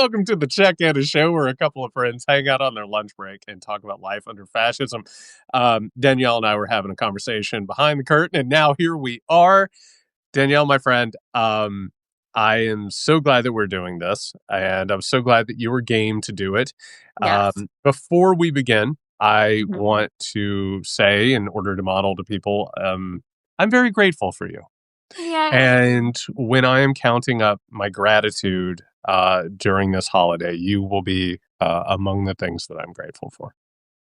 Welcome to the Check-In, a show where a couple of friends hang out on their lunch break and talk about life under fascism. Danielle and I were having a conversation behind the curtain, and now here we are. Danielle, my friend, I am so glad that we're doing this, and I'm so glad that you were game to do it. Yes. Before we begin, I Mhm. want to say, in order to model to people, I'm very grateful for you. Yay. And when I am counting up my gratitude during this holiday, you will be among the things that I'm grateful for.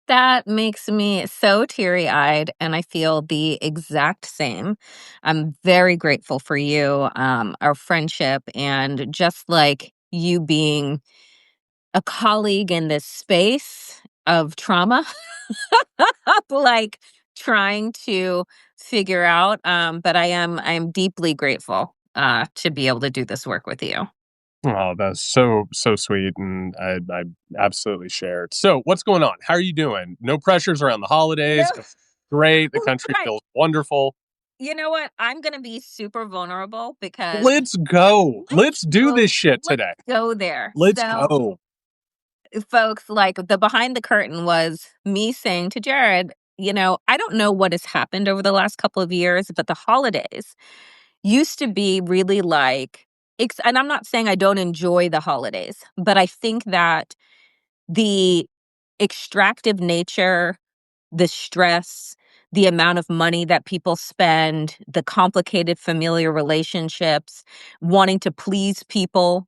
That makes me so teary-eyed, and I feel the exact same. I'm very grateful for you, our friendship, and just like you being a colleague in this space of trauma, like trying to figure out. But I am deeply grateful to be able to do this work with you. Oh, that's so sweet, and I absolutely shared. So, what's going on? How are you doing? No pressures around the No, holidays. Great. The country right. feels wonderful. You know what? I'm gonna be super vulnerable because Let's go. Let's do go this shit let's today. go there. Let's So, go. folks, like, the behind the curtain was me saying to Jared, I don't know what has happened over the last couple of years, but the holidays used to be really like and I'm not saying I don't enjoy the holidays, but I think that the extractive nature, the stress, the amount of money that people spend, the complicated familiar relationships, wanting to please people,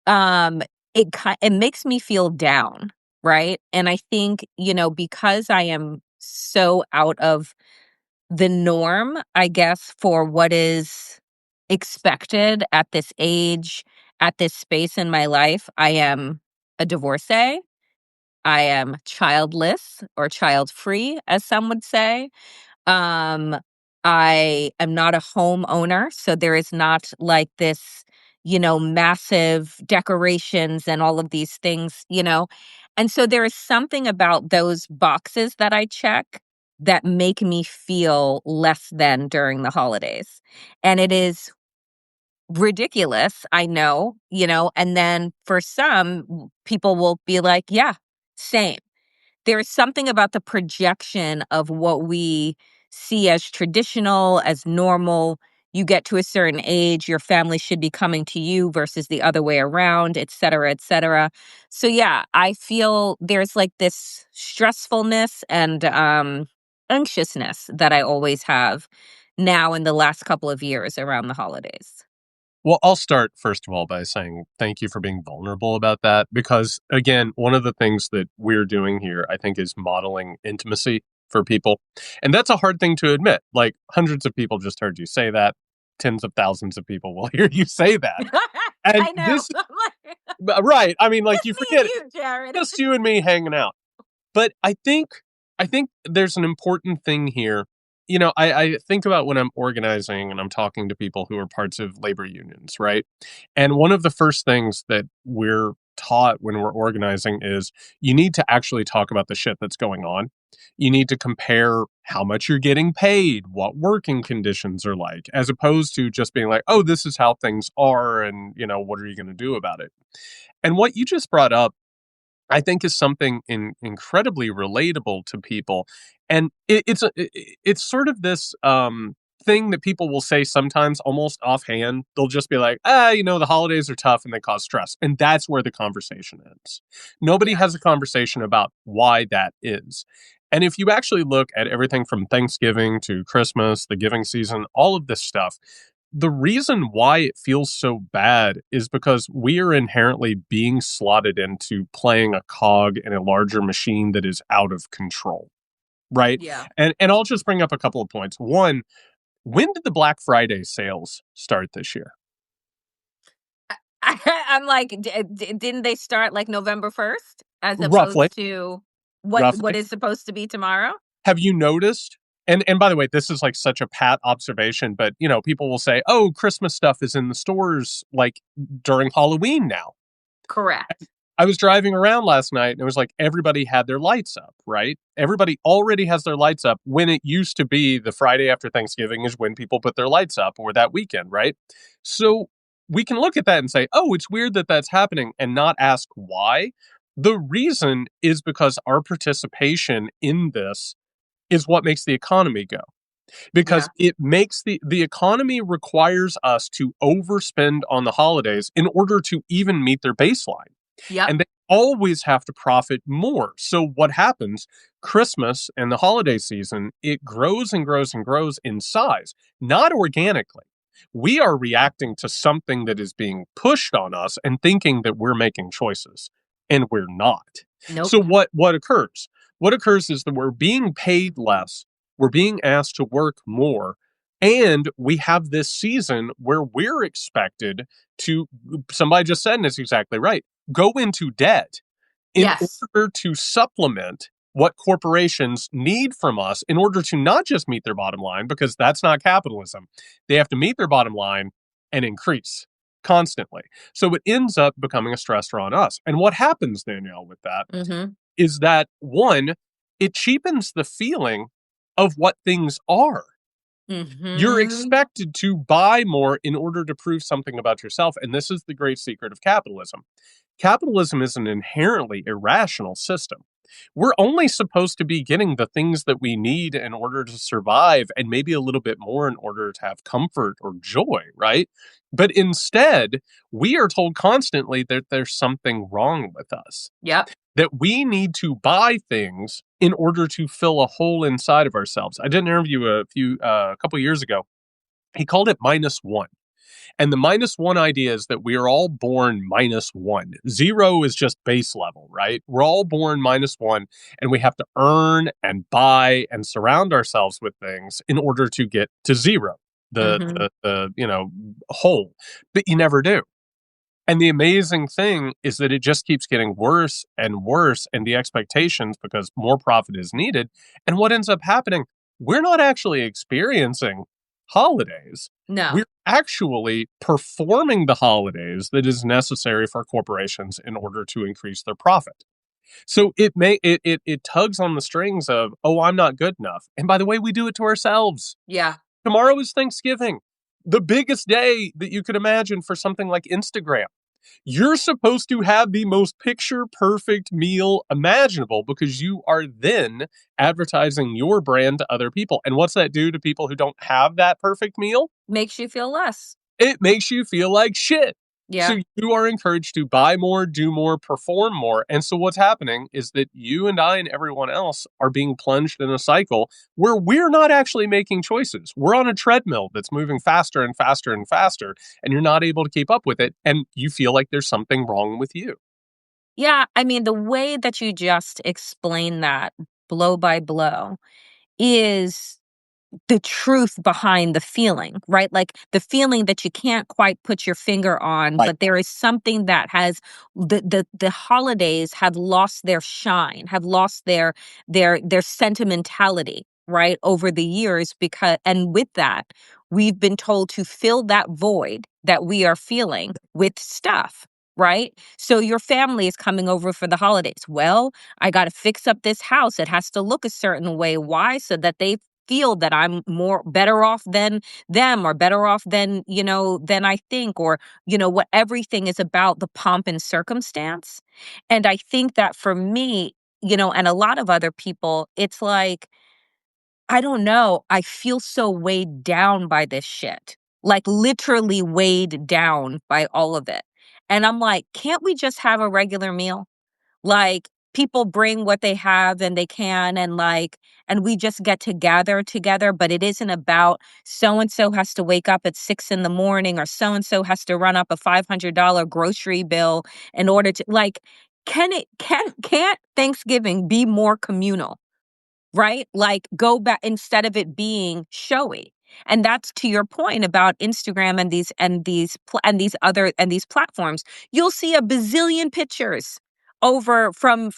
um, it makes me feel down, right? And I think, because I am so out of the norm, I guess, for what is expected at this age, at this space in my life, I am a divorcee. I am childless or child free, as some would say. Um, I am not a homeowner, so there is not like this, massive decorations and all of these things. And so there is something about those boxes that I check that make me feel less than during the holidays. And it is ridiculous, I know, and then for some people will be like, yeah, same. There's something about the projection of what we see as traditional, as normal. You get to a certain age, your family should be coming to you versus the other way around, et cetera, et cetera. So yeah, I feel there's like this stressfulness and anxiousness that I always have now in the last couple of years around the holidays. Well, I'll start first of all by saying thank you for being vulnerable about that because, again, one of the things that we're doing here, I think, is modeling intimacy for people. And that's a hard thing to admit. Like, hundreds of people just heard you say that, tens of thousands of people will hear you say that. And I know. this, right. I mean, like, Just you me and forget it, you, Jared. just you and me hanging out. But I think there's an important thing here. I think about when I'm organizing and I'm talking to people who are parts of labor unions, right? And one of the first things that we're taught when we're organizing is you need to actually talk about the shit that's going on. You need to compare how much you're getting paid, what working conditions are like, as opposed to just being like, oh, this is how things are. And, what are you going to do about it? And what you just brought up I think is something incredibly relatable to people, and it's sort of this thing that people will say sometimes, almost offhand. They'll just be like, the holidays are tough and they cause stress, and that's where the conversation ends. Nobody Yeah. has a conversation about why that is. And if you actually look at everything from Thanksgiving to Christmas, the giving season, all of this stuff, the reason why it feels so bad is because we are inherently being slotted into playing a cog in a larger machine that is out of control, right? Yeah. And I'll just bring up a couple of points. One, when did the Black Friday sales start this year? I'm like, didn't they start like November 1st as Roughly, opposed to what roughly. is supposed to be tomorrow? Have you noticed? And by the way, this is like such a pat observation, but people will say, "Oh, Christmas stuff is in the stores like during Halloween now." Correct. I was driving around last night and it was like everybody had their lights up, right? Everybody already has their lights up when it used to be the Friday after Thanksgiving is when people put their lights up or that weekend, right? So we can look at that and say, oh, it's weird that that's happening and not ask why. The reason is because our participation in this is what makes the economy go, because Yeah. it makes the economy requires us to overspend on the holidays in order to even meet their baseline, Yep. and they always have to profit more. So what happens? Christmas and the holiday season, it grows and grows and grows in size, not organically. We are reacting to something that is being pushed on us and thinking that we're making choices, and we're not. So Nope. what occurs? What occurs is that we're being paid less, we're being asked to work more, and we have this season where we're expected to, somebody just said, and it's exactly right, go into debt in Yes. order to supplement what corporations need from us in order to not just meet their bottom line, because that's not capitalism. They have to meet their bottom line and increase constantly. So it ends up becoming a stressor on us. And what happens, Danielle, with that Mm-hmm. is that one, it cheapens the feeling of what things are. You're Mm-hmm. expected to buy more in order to prove something about yourself. And this is the great secret of capitalism. Capitalism is an inherently irrational system. We're only supposed to be getting the things that we need in order to survive, and maybe a little bit more in order to have comfort or joy, right? But instead, we are told constantly that there's something wrong with us, Yep. that we need to buy things in order to fill a hole inside of ourselves. I did an interview a couple years ago. He called it minus one. And the minus one idea is that we are all born minus one. Zero is just base level, right? We're all born minus one, and we have to earn and buy and surround ourselves with things in order to get to zero, Mm-hmm. the hole. But you never do. And the amazing thing is that it just keeps getting worse and worse, and the expectations, because more profit is needed. And what ends up happening, we're not actually experiencing holidays. No. We're actually performing the holidays that is necessary for corporations in order to increase their profit. So it tugs on the strings of, oh, I'm not good enough. And by the way, we do it to ourselves. Yeah. Tomorrow is Thanksgiving, the biggest day that you could imagine for something like Instagram. You're supposed to have the most picture perfect meal imaginable because you are then advertising your brand to other people. And what's that do to people who don't have that perfect meal? Makes you feel less. It makes you feel like shit. Yeah. So you are encouraged to buy more, do more, perform more. And so what's happening is that you and I and everyone else are being plunged in a cycle where we're not actually making choices. We're on a treadmill that's moving faster and faster and faster, and you're not able to keep up with it. And you feel like there's something wrong with you. Yeah. I mean, the way that you just explain that blow by blow is the truth behind the feeling, right? Like the feeling that you can't quite put your finger on, Right. but there is something that has the holidays have lost their shine, have lost their sentimentality, right, over the years because and with that, we've been told to fill that void that we are feeling with stuff. Right. So your family is coming over for the holidays. Well, I got to fix up this house. It has to look a certain way. Why? So that they feel that I'm more better off than them or better off than, than I think or, what everything is about the pomp and circumstance. And I think that for me, and a lot of other people, it's like, I don't know, I feel so weighed down by this shit. Like literally weighed down by all of it. And I'm like, can't we just have a regular meal? Like, people bring what they have and they can and we just get to gather together, but it isn't about so and so has to wake up at 6 in the morning or so and so has to run up a $500 grocery bill in order to can't Thanksgiving be more communal? Right? Like go back instead of it being showy. And that's to your point about Instagram and these platforms. You'll see a bazillion pictures over from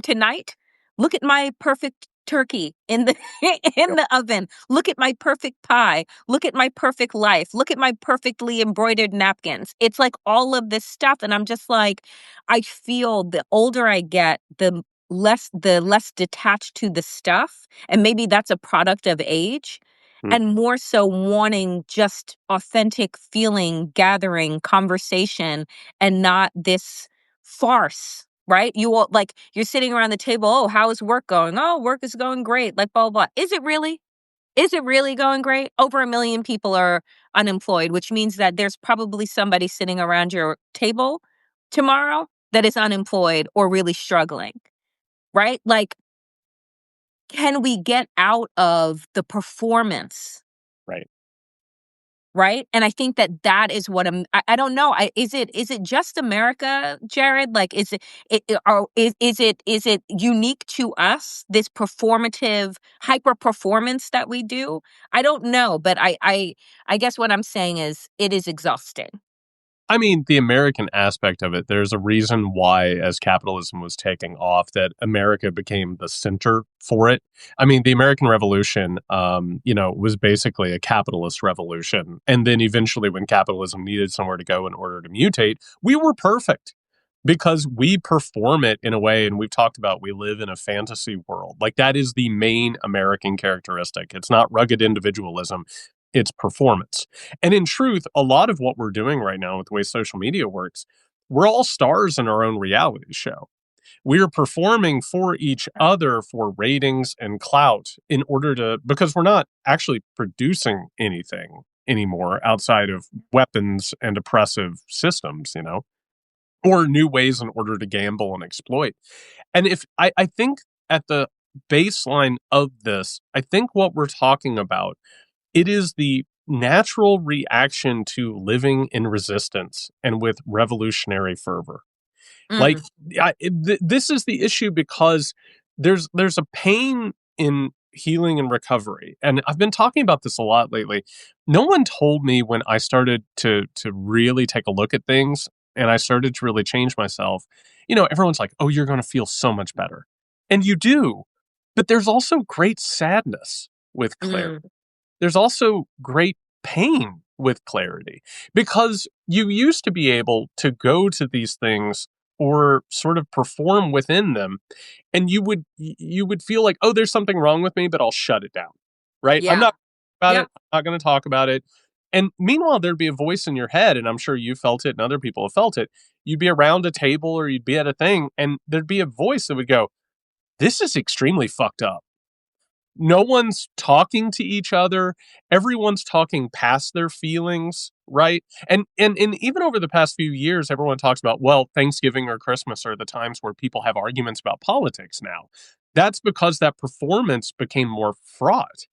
tonight. Look at my perfect turkey in the in Yep. the oven. Look at my perfect pie. Look at my perfect life. Look at my perfectly embroidered napkins. It's like all of this stuff and I'm just like I feel the older I get, the less detached to the stuff and maybe that's a product of age Mm, and more so wanting just authentic feeling, gathering, conversation, and not this farce, right? You all like you're sitting around the table, "Oh, how is work going?" "Oh, work is going great." Like blah blah blah. Is it really? Is it really going great? Over 1,000,000 people are unemployed, which means that there's probably somebody sitting around your table tomorrow that is unemployed or really struggling, right? Like, can we get out of the performance, right. right? And I think that that is what I don't know. Is it just America, Jared? Like, is it unique to us? This performative hyper performance that we do. I don't know, but I guess what I'm saying is it is exhausting. I mean, the American aspect of it, there's a reason why, as capitalism was taking off, that America became the center for it. I mean, the American Revolution, was basically a capitalist revolution. And then eventually, when capitalism needed somewhere to go in order to mutate, we were perfect because we perform it in a way. And we've talked about we live in a fantasy world. Like, that is the main American characteristic. It's not rugged individualism, it's performance. And in truth, a lot of what we're doing right now with the way social media works, we're all stars in our own reality show. We're performing for each other for ratings and clout in order to, because we're not actually producing anything anymore outside of weapons and oppressive systems, or new ways in order to gamble and exploit. And I think at the baseline of this, I think what we're talking about, it is the natural reaction to living in resistance and with revolutionary fervor. Like, Mm, this is the issue because there's a pain in healing and recovery, and I've been talking about this a lot lately. No one told me when I started to really take a look at things, and I started to really change myself. Everyone's like, "Oh, you're going to feel so much better," and you do, but there's also great sadness with clarity. mm, There's also great pain with clarity because you used to be able to go to these things or sort of perform within them, and you would feel like, oh, there's something wrong with me, but I'll shut it down, right? I'm yeah. not about Yep. it. I'm not going to talk about it. And meanwhile, there'd be a voice in your head, and I'm sure you felt it and other people have felt it. You'd be around a table or you'd be at a thing, and there'd be a voice that would go, this is extremely fucked up. No one's talking to each other. Everyone's talking past their feelings, right? And even over the past few years, everyone talks about, well, Thanksgiving or Christmas are the times where people have arguments about politics now. That's because that performance became more fraught.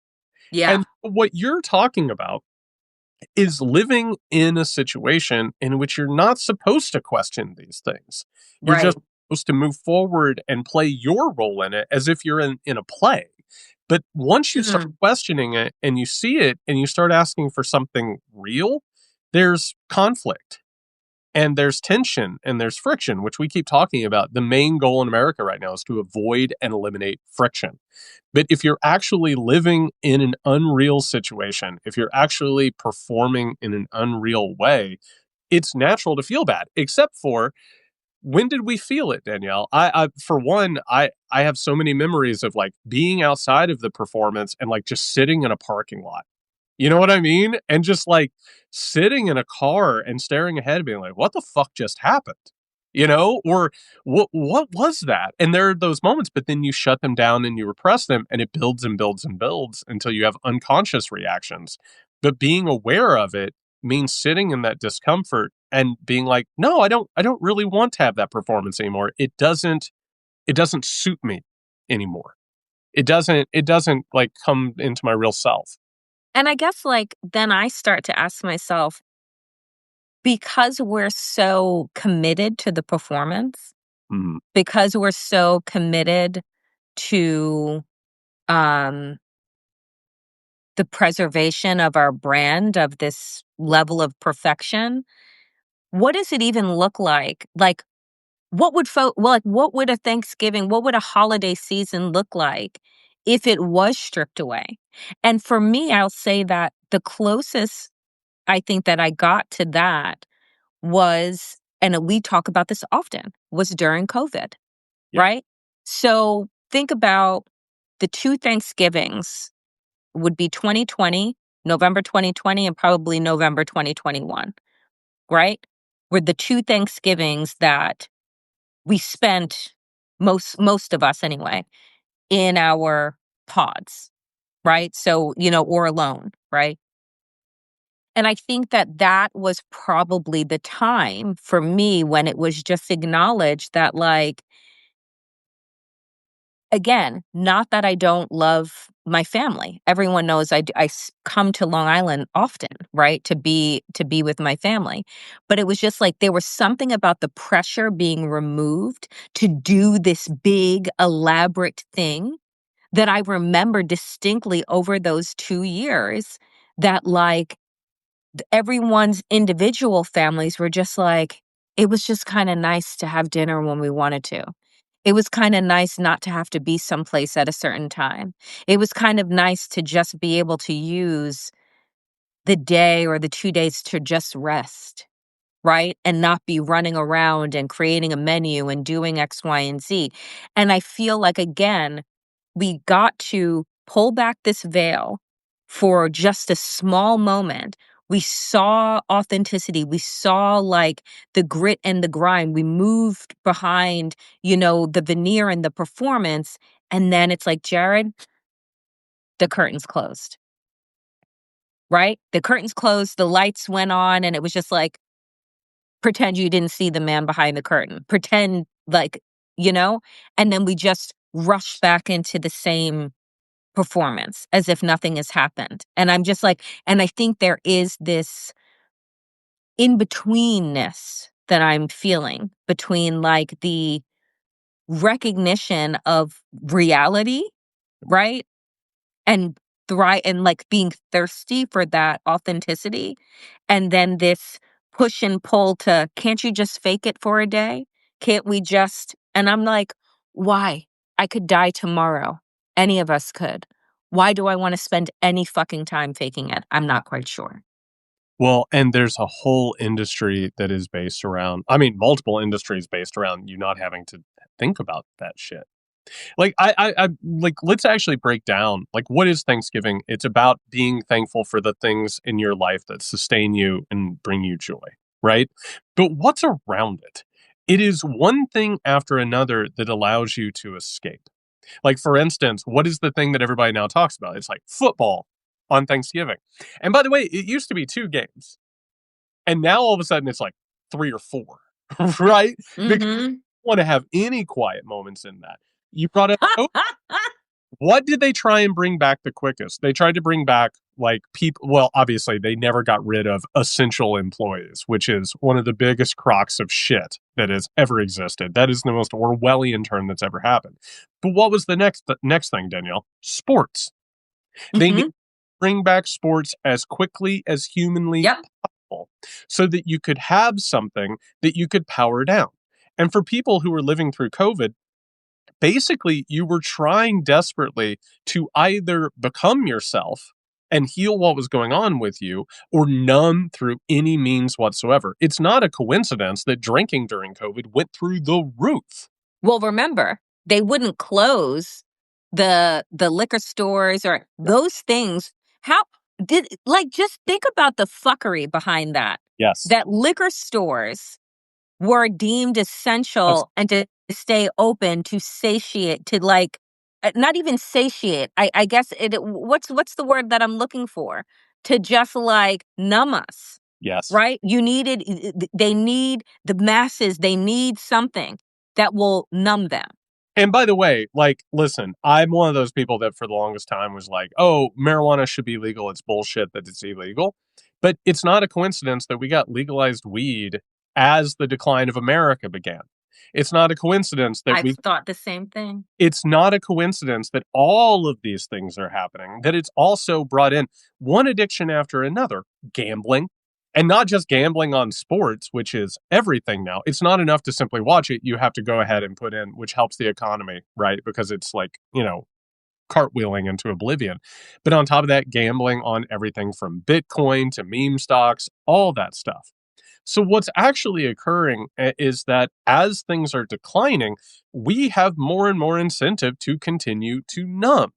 Yeah. And what you're talking about is living in a situation in which you're not supposed to question these things. You're just Right. supposed to move forward and play your role in it as if you're in a play. But once you start Mm, questioning it and you see it and you start asking for something real, there's conflict and there's tension and there's friction, which we keep talking about. The main goal in America right now is to avoid and eliminate friction. But if you're actually living in an unreal situation, if you're actually performing in an unreal way, it's natural to feel bad, except for, when did we feel it, Danielle? I for one, I have so many memories of like being outside of the performance and like just sitting in a parking lot. You know what I mean? And just like sitting in a car and staring ahead, being like, what the fuck just happened? Or what was that? And there are those moments, but then you shut them down and you repress them, and it builds and builds and builds until you have unconscious reactions. But being aware of it means sitting in that discomfort and being like, no, I don't really want to have that performance anymore. It doesn't suit me anymore. It doesn't like come into my real self. and I guess, like, then I start to ask myself, because we're so committed to the performance, Mhm. because we're so committed to, um, the preservation of our brand, of this level of perfection, what does it even look like? Like, what would a Thanksgiving, what would a holiday season look like if it was stripped away? And for me, I'll say that the closest I think that I got to that was, and we talk about this often, was during COVID, Yeah. right? So think about the two Thanksgivings would be 2020, November 2020, and probably November 2021, right? Were the two Thanksgivings that we spent, most of us anyway, in our pods, right? So, or alone, right? And I think that that was probably the time for me when it was just acknowledged that, like, again, not that I don't love my family. Everyone knows come to Long Island often, right? To be with my family. But it was just like there was something about the pressure being removed to do this big elaborate thing that I remember distinctly over those 2 years, that, like, everyone's individual families were just like, it was just kinda nice to have dinner when we wanted to. It was kinda nice not to have to be someplace at a certain time. It was kind of nice to just be able to use the day or the 2 days to just rest, right? And not be running around and creating a menu and doing X, Y, and Z. And I feel like, again, we got to pull back this veil for just a small moment. We saw authenticity. We saw, like, the grit and the grind. We moved behind, the veneer and the performance. And then it's like, Jared, the curtains closed, right? The curtains closed, the lights went on, and it was just like, pretend you didn't see the man behind the curtain. Pretend like, you know? And then we just rush back into the same performance as if nothing has happened. And I'm just like, and I think there is this in betweenness that I'm feeling between, like, the recognition of reality, right? And thrive and, like, being thirsty for that authenticity, and then this push and pull to, can't you just fake it for a day? Can't we just, and I'm like, why? I could die tomorrow. Any of us could. Why do I want to spend any fucking time faking it? I'm not quite sure. Well, and there's a whole industry that is based around, I mean, multiple industries based around you not having to think about that shit. Like, I like, let's actually break down, like, what is Thanksgiving? It's about being thankful for the things in your life that sustain you and bring you joy, right? But what's around it? It is one thing after another that allows you to escape. Like, for instance, what is the thing that everybody now talks about? It's like football on Thanksgiving. And by the way, it used to be 2 games. And now all of a sudden it's like 3 or 4, right? Because Mhm. you want to have any quiet moments in that. You brought up, oh, what did they try and bring back the quickest? They tried to bring back, like, people. Well, obviously, they never got rid of essential employees, which is one of the biggest crocs of shit that has ever existed. That is the most Orwellian term that's ever happened. But what was the next thing, Danielle? Sports. They need Mhm. to bring back sports as quickly as humanly Yep. possible so that you could have something that you could power down. And for people who were living through COVID, basically you were trying desperately to either become yourself and heal what was going on with you, or numb through any means whatsoever. It's not a coincidence that drinking during COVID went through the roof. Well, remember, they wouldn't close the liquor stores or those things. How did, like, just think about the fuckery behind that. Yes. That liquor stores were deemed Abs- essential and to stay open to satiate, to, like, not even satiate. I guess what's the word that I'm looking for? To just, like, numb us, yes. right? They need the masses, they need something that will numb them. And by the way, like, listen, I'm one of those people that for the longest time was like, oh, marijuana should be legal. It's bullshit that it's illegal. But it's not a coincidence that we got legalized weed as the decline of America began. It's not a coincidence that I've we thought the same thing. it's not a coincidence that all of these things are happening, that it's also brought in one addiction after another. Gambling, and not just gambling on sports, which is everything now. It's not enough to simply watch it. You have to go ahead and put in, which helps the economy, right? Because it's like, cartwheeling into oblivion. But on top of that, gambling on everything from Bitcoin to meme stocks, all that stuff. So what's actually occurring is that as things are declining, we have more and more incentive to continue to numb.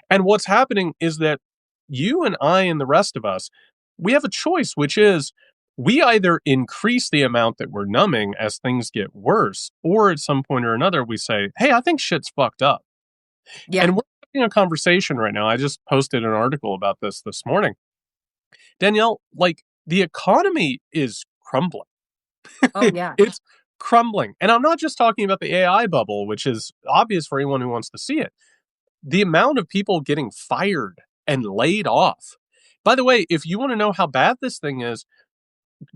And what's happening is that you and I and the rest of us, we have a choice, which is we either increase the amount that we're numbing as things get worse, or at some point or another, we say, hey, I think shit's fucked up. Yeah. And we're having a conversation right now. I just posted an article about this morning. Danielle, like the economy is crumbling. Oh, yeah. It's crumbling. And I'm not just talking about the AI bubble, which is obvious for anyone who wants to see it. The amount of people getting fired and laid off. By the way, if you want to know how bad this thing is,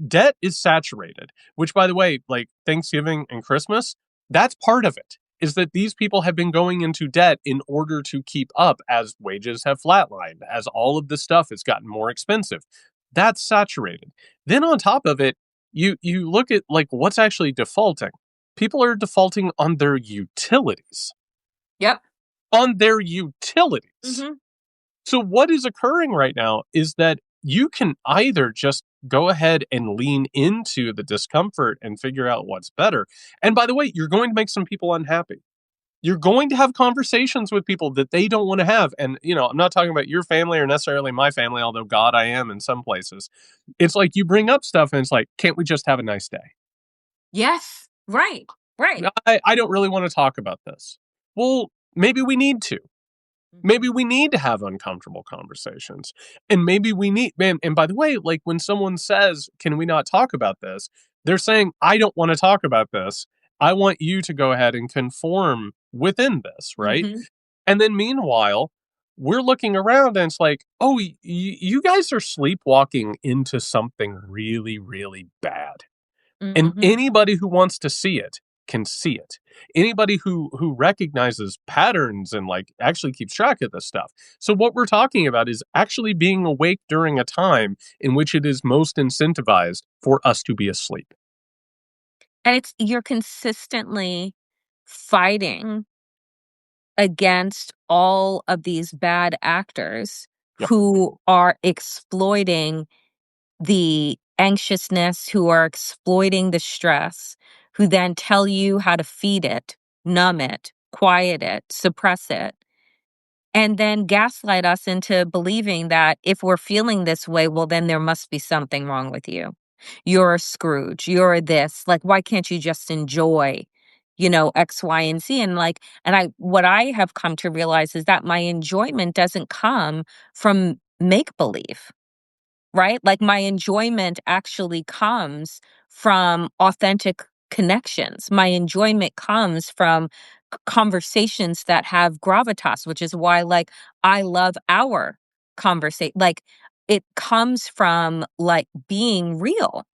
debt is saturated, which, by the way, like Thanksgiving and Christmas, that's part of it. Is that these people have been going into debt in order to keep up as wages have flatlined, as all of this stuff has gotten more expensive. That's saturated. Then on top of it, you look at like what's actually defaulting. People are defaulting on their utilities. Yep. On their utilities. Mhm. So what is occurring right now is that you can either just go ahead and lean into the discomfort and figure out what's better. And by the way, you're going to make some people unhappy. You're going to have conversations with people that they don't want to have. And, I'm not talking about your family or necessarily my family, although God, I am in some places. It's like you bring up stuff and it's like, can't we just have a nice day? Yes. Right. Right. I don't really want to talk about this. Well, maybe we need to. Mhm. Maybe we need to have uncomfortable conversations. And maybe we need, man. And by the way, like when someone says, can we not talk about this? They're saying, I don't want to talk about this. I want you to go ahead and conform within this, right? Mhm. And then meanwhile, we're looking around and it's like, oh, you guys are sleepwalking into something really, really bad. And Mhm. anybody who wants to see it can see it. Anybody who recognizes patterns and like actually keeps track of this stuff. So what we're talking about is actually being awake during a time in which it is most incentivized for us to be asleep. And you're consistently fighting against all of these bad actors Yep. who are exploiting the anxiousness, who are exploiting the stress, who then tell you how to feed it, numb it, quiet it, suppress it, and then gaslight us into believing that if we're feeling this way, well, then there must be something wrong with you. You're a Scrooge. You're a this. Like, why can't you just enjoy, X, Y, and Z? And what I have come to realize is that my enjoyment doesn't come from make believe, right? Like my enjoyment actually comes from authentic connections. My enjoyment comes from conversations that have gravitas, which is why like I love our conversation. Like it comes from like being real.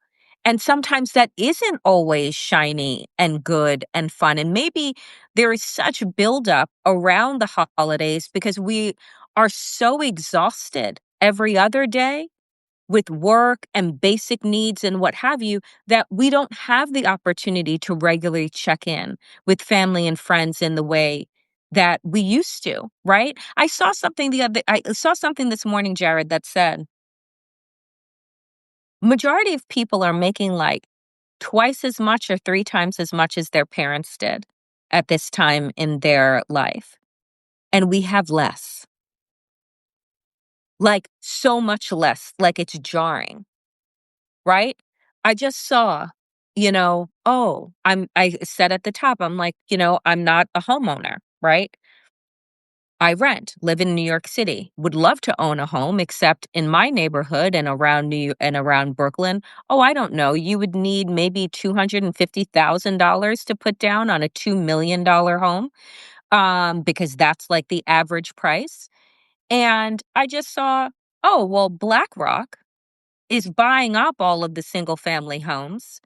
And sometimes that isn't always shiny and good and fun. And maybe there is such buildup around the holidays because we are so exhausted every other day with work and basic needs and what have you, that we don't have the opportunity to regularly check in with family and friends in the way that we used to, right? I saw something this morning, Jared, that said majority of people are making like twice as much or three times as much as their parents did at this time in their life. And we have less, like so much less, like it's jarring. Right? I just saw, I said at the top, I'm like, I'm not a homeowner, right? I rent, live in New York City, would love to own a home, except in my neighborhood and around and around Brooklyn. Oh, I don't know. You would need maybe $250,000 to put down on a $2 million home, because that's like the average price. And I just saw, oh, well, BlackRock is buying up all of the single family homes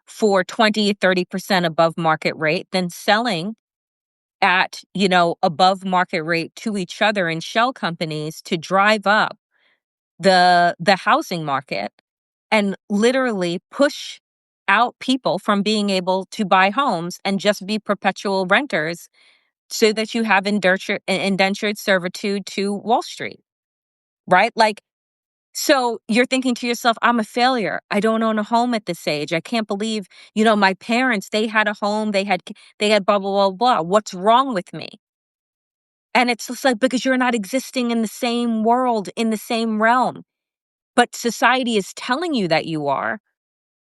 for 20, 30% above market rate, then selling at, above market rate to each other in shell companies to drive up the housing market and literally push out people from being able to buy homes and just be perpetual renters so that you have indentured servitude to Wall Street, right? Like, so you're thinking to yourself, I'm a failure. I don't own a home at this age. I can't believe, my parents, they had a home, they had blah, blah, blah, blah. What's wrong with me? And it's just like, because you're not existing in the same world, in the same realm, but society is telling you that you are.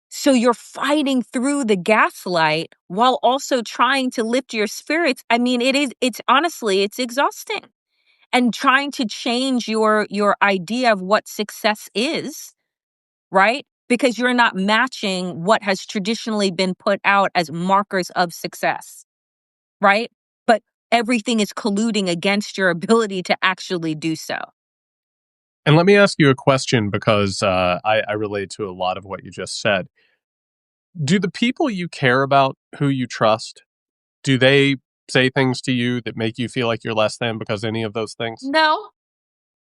So you're fighting through the gaslight while also trying to lift your spirits. I mean, it's honestly, it's exhausting. And trying to change your idea of what success is, right? Because you're not matching what has traditionally been put out as markers of success, right? But everything is colluding against your ability to actually do so. And let me ask you a question because I relate to a lot of what you just said. Do the people you care about, who you trust, do they say things to you that make you feel like you're less than because any of those things? No,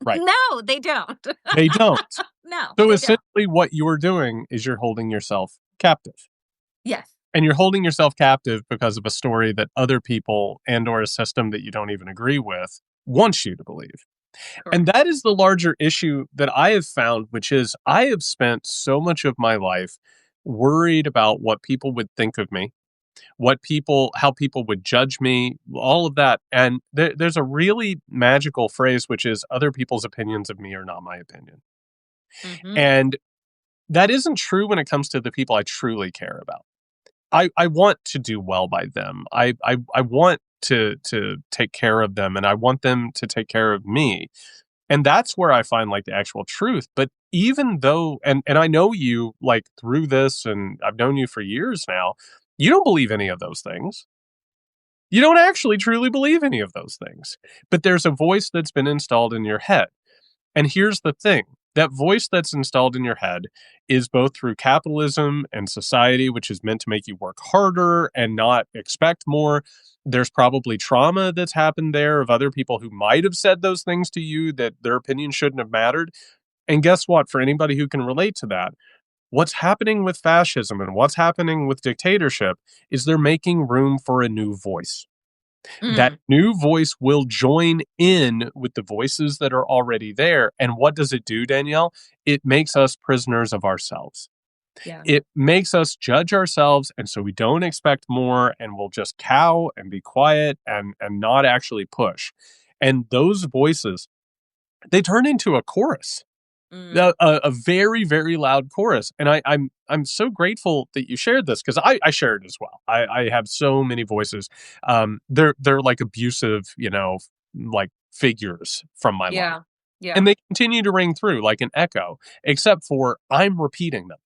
Right. no, they don't. They don't. No, So they don't. essentially, what you're doing is you're holding yourself captive. Yes, And you're holding yourself captive because of a story that other people and or a system that you don't even agree with wants you to believe. And correct. that is the larger issue that I have found, which is I have spent so much of my life worried about what people would think of me, how people would judge me, all of that. And there's a really magical phrase, which is other people's opinions of me are not my opinion. Mhm. And that isn't true when it comes to the people I truly care about. I want to do well by them. I want to take care of them and I want them to take care of me. And that's where I find like the actual truth. But even though and I know you like through this and I've known you for years now, you don't believe any of those things. You don't actually truly believe any of those things. But there's a voice that's been installed in your head. And here's the thing, that voice that's installed in your head is both through capitalism and society, which is meant to make you work harder and not expect more. There's probably trauma that's happened there of other people who might have said those things to you that their opinion shouldn't have mattered. And guess what? For anybody who can relate to that, what's happening with fascism and what's happening with dictatorship is they're making room for a new voice. That Mm, new voice will join in with the voices that are already there. And what does it do, Danielle? It makes us prisoners of ourselves. yeah, It makes us judge ourselves. And so we don't expect more and we'll just cow and be quiet and not actually push. And those voices, they turn into a chorus, mm, a very very loud chorus, and I'm so grateful that you shared this because I share it as well. I have so many voices. They're like abusive, like figures from my life, yeah, yeah, and they continue to ring through like an echo. Except for I'm repeating them.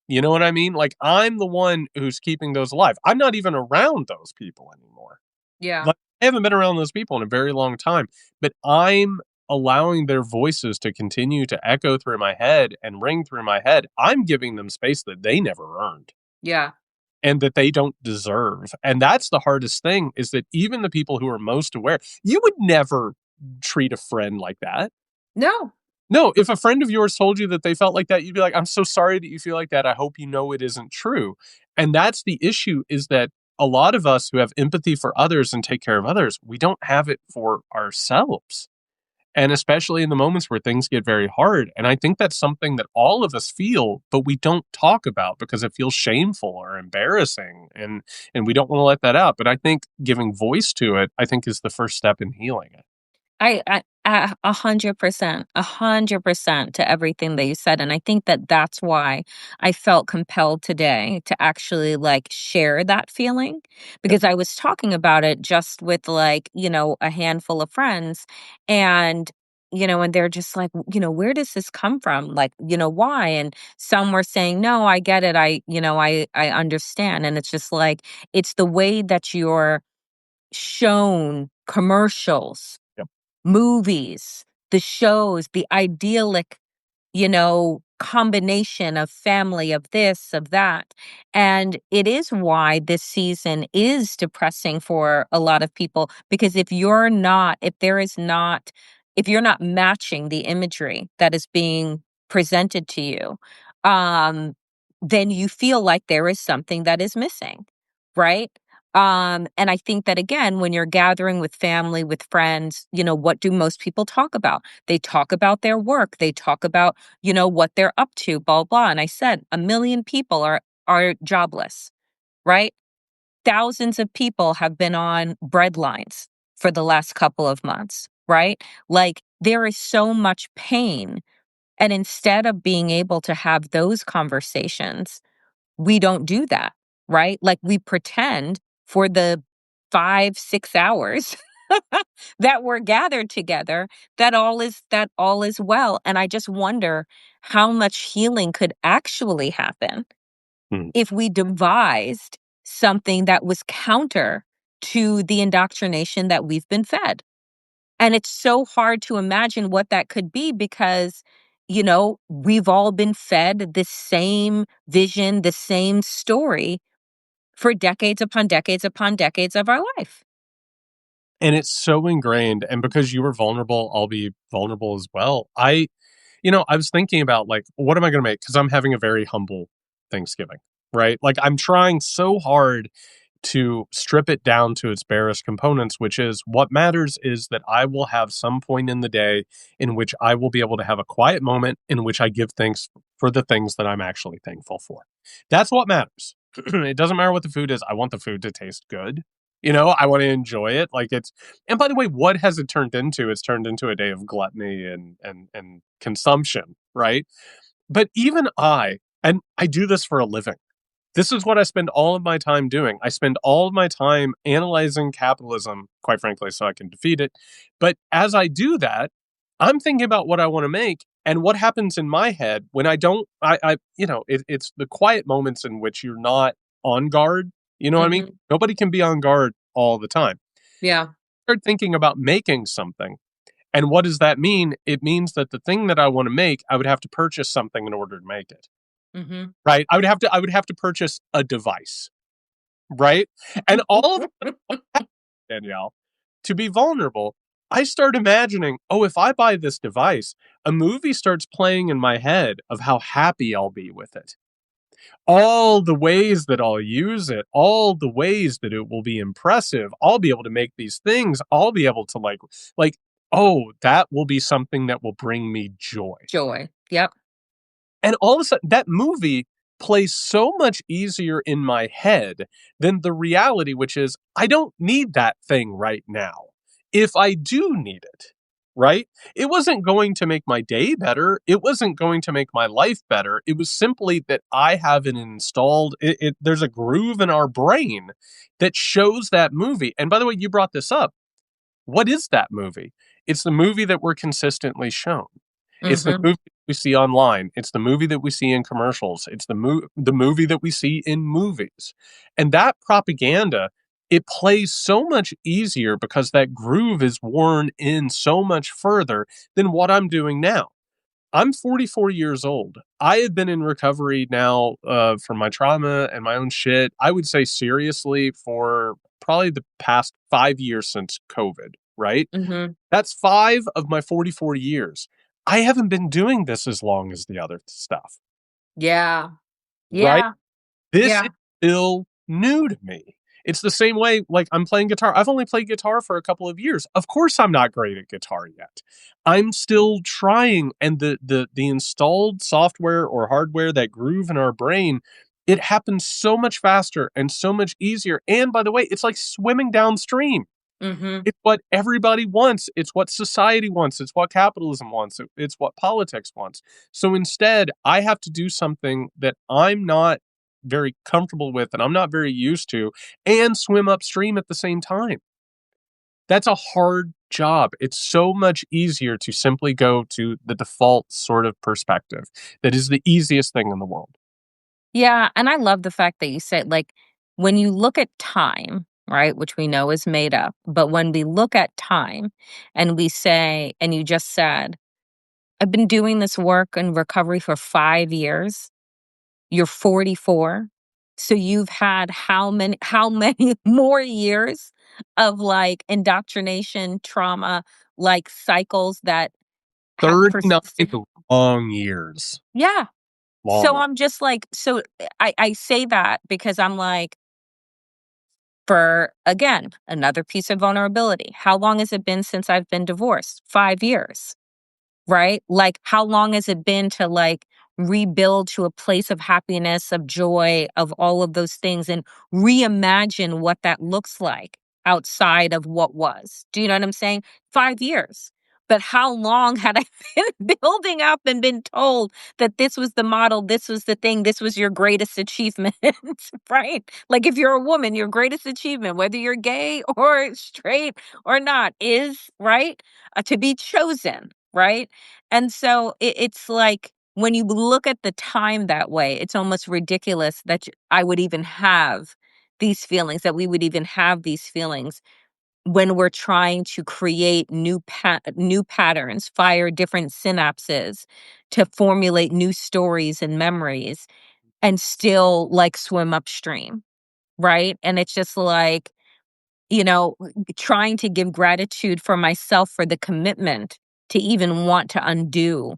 You know what I mean? Like I'm the one who's keeping those alive. I'm not even around those people anymore. yeah, Like, I haven't been around those people in a very long time, but I'm allowing their voices to continue to echo through my head and ring through my head. I'm giving them space that they never earned yeah. and that they don't deserve. And that's the hardest thing is that even the people who are most aware, you would never treat a friend like that. No, No, if a friend of yours told you that they felt like that, you'd be like, "I'm so sorry that you feel like that. I hope you know it isn't true." And that's the issue is that a lot of us who have empathy for others and take care of others, we don't have it for ourselves. And especially in the moments where things get very hard. And I think that's something that all of us feel, but we don't talk about because it feels shameful or embarrassing and we don't want to let that out. But I think giving voice to it, I think is the first step in healing it. 100%, 100% to everything that you said, and I think that that's why I felt compelled today to actually, like, share that feeling, Yep. because I was talking about it just with, like, a handful of friends, and, and they're just like, "Where does this come from? Like, why?" And some were saying, "No, I get it. I understand." And it's just like, it's the way that you're shown commercials, Yep. movies, the shows, the idyllic, combination of family, of this, of that. And it is why this season is depressing for a lot of people because if you're not matching the imagery that is being presented to you, um, then you feel like there is something that is missing, right? And I think that again, when you're gathering with family, with friends, what do most people talk about? They talk about their work. They talk about, what they're up to, blah, blah. And I said, a million people are jobless, right? Thousands of people have been on breadlines for the last couple of months, right? Like there is so much pain. And instead of being able to have those conversations, we don't do that, right? Like we pretend for the 5, 6 hours that we're gathered together that all is well. And I just wonder how much healing could actually happen Mm. if we devised something that was counter to the indoctrination that we've been fed. And it's so hard to imagine what that could be because, we've all been fed the same vision, the same story for decades upon decades upon decades of our life. And it's so ingrained. And because you were vulnerable, I'll be vulnerable as well. I was thinking about like, what am I going to make? Because I'm having a very humble Thanksgiving, right? Like, I'm trying so hard to strip it down to its barest components, which is what matters is that I will have some point in the day in which I will be able to have a quiet moment in which I give thanks for the things that I'm actually thankful for. That's what matters. It doesn't matter what the food is. I want the food to taste good. I want to enjoy it. And by the way, what has it turned into? It's turned into a day of gluttony and consumption, right? But even and I do this for a living. This is what I spend all of my time doing. I spend all of my time analyzing capitalism, quite frankly, so I can defeat it. But as I do that, I'm thinking about what I want to make and what happens in my head when I don't. It's the quiet moments in which you're not on guard. You know what I mean? Mhm. Nobody can be on guard all the time. Yeah. Start thinking about making something. And what does that mean? It means that the thing that I want to make, I would have to purchase something in order to make it. Mhm. Right? I would have to purchase a device, right? And all of that, Danielle, to be vulnerable, I start imagining, oh, if I buy this device, a movie starts playing in my head of how happy I'll be with it. All the ways that I'll use it, all the ways that it will be impressive. I'll be able to make these things. I'll be able to oh, that will be something that will bring me joy. Joy. Yep. And all of a sudden, that movie plays so much easier in my head than the reality, which is I don't need that thing right now. If I do need it, right? It wasn't going to make my day better. It wasn't going to make my life better. It was simply that I have it installed. There's a groove in our brain that shows that movie. And by the way, you brought this up. What is that movie? It's the movie that we're consistently shown. It's the Mhm. movie we see online. It's the movie that we see in commercials. It's the movie that we see in movies. And that propaganda, it plays so much easier because that groove is worn in so much further than what I'm doing now. I'm 44 years old. I have been in recovery now from my trauma and my own shit. I would say seriously for probably the past 5 years since COVID, right? Mhm. That's 5 of my 44 years. I haven't been doing this as long as the other stuff, Yeah. right? Yeah. This is Yeah. still new to me. It's the same way, like, I'm playing guitar. I've only played guitar for a couple of years. Of course, I'm not great at guitar yet. I'm still trying, and the installed software or hardware, that groove in our brain, it happens so much faster and so much easier. And by the way, it's like swimming downstream. Mhm. It's what everybody wants. It's what society wants. It's what capitalism wants. It's what politics wants. So instead, I have to do something that I'm not very comfortable with and I'm not very used to and swim upstream at the same time. That's a hard job. It's so much easier to simply go to the default sort of perspective that is the easiest thing in the world. Yeah, and I love the fact that you said, like, when you look at time, right, which we know is made up, but when we look at time and we say, and you just said, I've been doing this work in recovery for 5 years. You're 44. So you've had how many more years of like indoctrination, trauma, like cycles that have 39 persisted? long years. Yeah. So Long. I'm just like, I say that because I'm like, for again, another piece of vulnerability. How long has it been since I've been divorced? 5 years, right? Like, how long has it been to like rebuild to a place of happiness, of joy, of all of those things and reimagine what that looks like? outside of what was. Do you know what I'm saying? 5 years. But how long had I been building up and been told that this was the model, this was the thing, this was your greatest achievement, right? Like if you're a woman, your greatest achievement, whether you're gay or straight or not, is, right? To be chosen, right? And so it's like when you look at the time that way, it's almost ridiculous that I would even have these feelings, that we would even have these feelings when we're trying to create new patterns, fire different synapses to formulate new stories and memories and still like swim upstream, right? And it's just like, you know, trying to give gratitude for myself for the commitment to even want to undo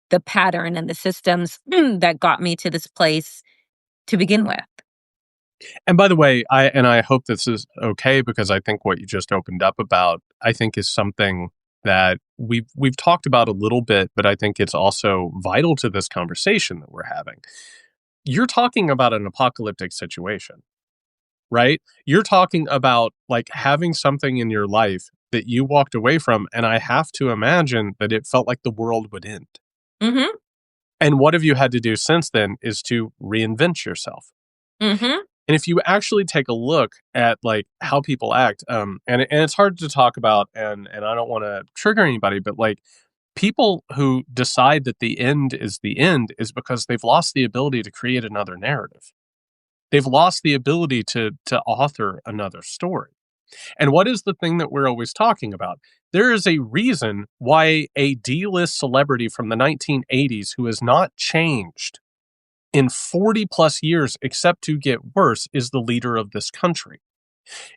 the pattern and the systems that got me to this place to begin with. And by the way, I hope this is okay because I think what you just opened up about, I think is something that we've talked about a little bit, but I think it's also vital to this conversation that we're having. You're talking about an apocalyptic situation, right? You're talking about like having something in your life that you walked away from, and I have to imagine that it felt like the world would end. Mhm. And what have you had to do since then is to reinvent yourself. Mhm. And if you actually take a look at like how people act, and it's hard to talk about, and I don't want to trigger anybody, but like people who decide that the end is because they've lost the ability to create another narrative. They've lost the ability to author another story. And what is the thing that we're always talking about? There is a reason why a D-list celebrity from the 1980s who has not changed in 40 plus years except to get worse is the leader of this country.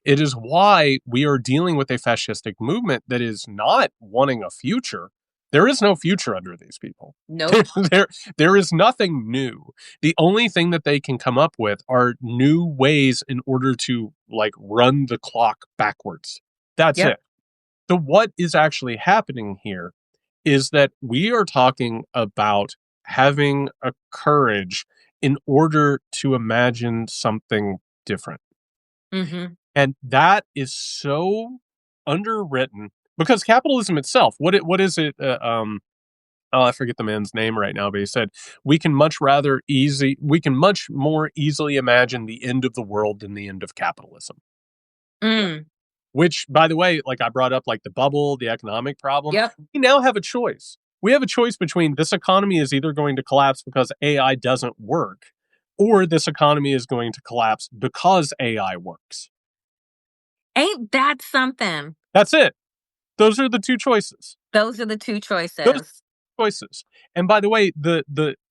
It is why we are dealing with a fascistic movement that is not wanting a future. There is no future under these people. Nope. there, there is nothing new. The only thing that they can come up with are new ways in order to like run the clock backwards. That's Yep. it. So what is actually happening here is that we are talking about having a courage in order to imagine something different. Mhm. And that is so underwritten because capitalism itself, what is it? Oh, I forget the man's name right now, but he said we can much more easily imagine the end of the world than the end of capitalism. Mm. Which, by the way, like I brought up, like the bubble, the economic problem, Yep. we now have a choice. We have a choice between this economy is either going to collapse because AI doesn't work, or this economy is going to collapse because AI works. Ain't that something? That's it. Those are the two choices. Those are the 2 Those choices. choices. And by the way, the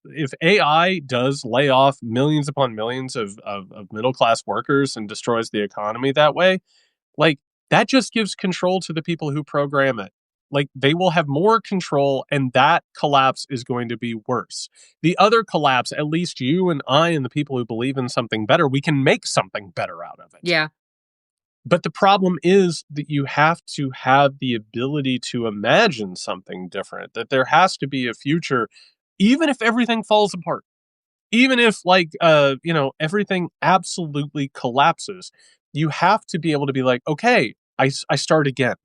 if AI does lay off millions upon millions of middle class workers and destroys the economy that way, like that just gives control to the people who program it. Like they will have more control, and that collapse is going to be worse. The other collapse, at least you and I and the people who believe in something better, we can make something better out of it. Yeah. But the problem is that you have to have the ability to imagine something different, that there has to be a future, even if everything falls apart, even if, like, everything absolutely collapses. You have to be able to be like, okay, I start again.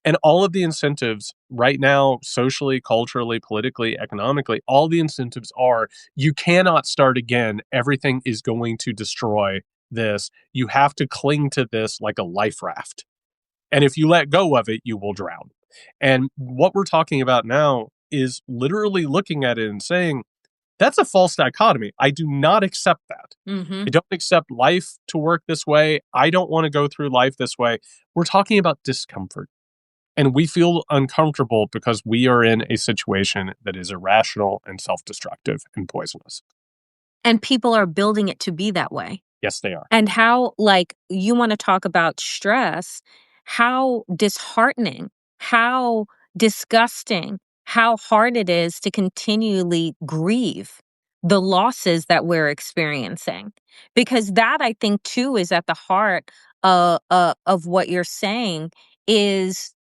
And all of the incentives right now, socially, culturally, politically, economically, all the incentives are you cannot start again. Everything is going to destroy this. You have to cling to this like a life raft. And if you let go of it, you will drown. And what we're talking about now is literally looking at it and saying, that's a false dichotomy. I do not accept that. I Mhm. don't accept life to work this way. I don't want to go through life this way. We're talking about discomfort. And we feel uncomfortable because we are in a situation that is irrational and self destructive and poisonous. And people are building it to be that way. Yes, they are. And how, like, you wanna talk about stress, how disheartening, how disgusting, how hard it is to continually grieve the losses that we're experiencing. Because that, I think, too, is at the heart, of what you're saying is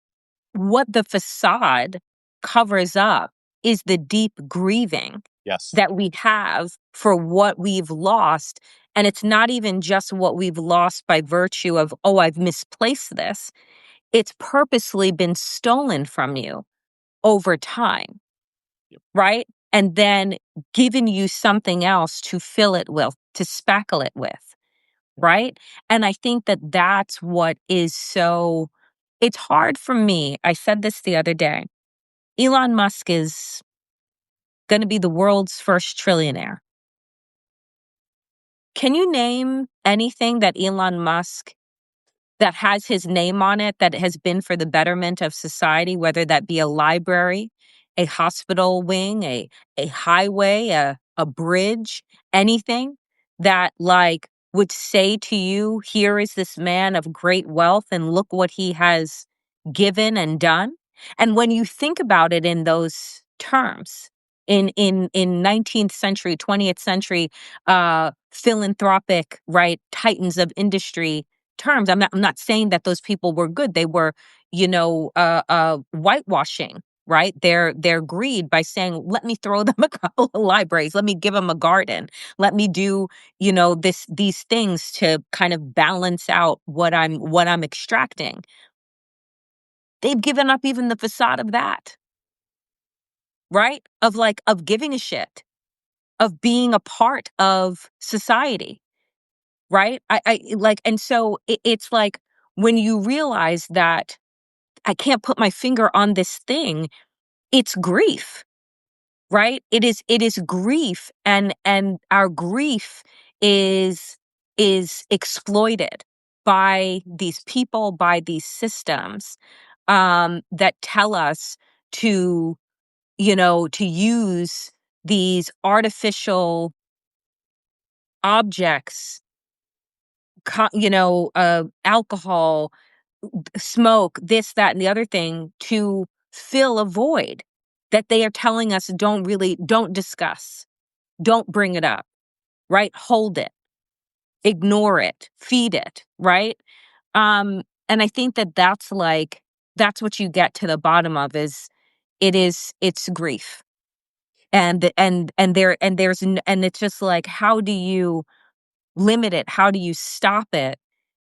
what the facade covers up is the deep grieving Yes. that we have for what we've lost And it's not even just what we've lost by virtue of, oh, I've misplaced this. It's purposely been stolen from you over time, Yep. right? And then given you something else to fill it with, to spackle it with, right? And I think that that's what is so, it's hard for me. I said this the other day. Elon Musk is going to be the world's first trillionaire. Can you name anything that Elon Musk that has his name on it that has been for the betterment of society, whether that be a library, a hospital wing, a highway, a bridge, anything that like would say to you, here is this man of great wealth and look what he has given and done? And when you think about it in those terms, in 19th century, 20th century philanthropic, right, titans of industry terms. I'm not saying that those people were good. They were, whitewashing, right? Their greed by saying, let me throw them a couple of libraries, let me give them a garden, let me do, these things to kind of balance out what I'm extracting. They've given up even the facade of that, right? Of giving a shit, of being a part of society. Right? I like, and so it's like when you realize that I can't put my finger on this thing, it's grief, right? It is grief, and our grief is exploited by these people, by these systems that tell us to, to use these artificial objects, alcohol, smoke, this, that, and the other thing to fill a void that they are telling us don't discuss, don't bring it up, right? Hold it, ignore it, feed it, right? And I think that that's what you get to the bottom of is it's grief. And it's just like, how do you limit it? How do you stop it?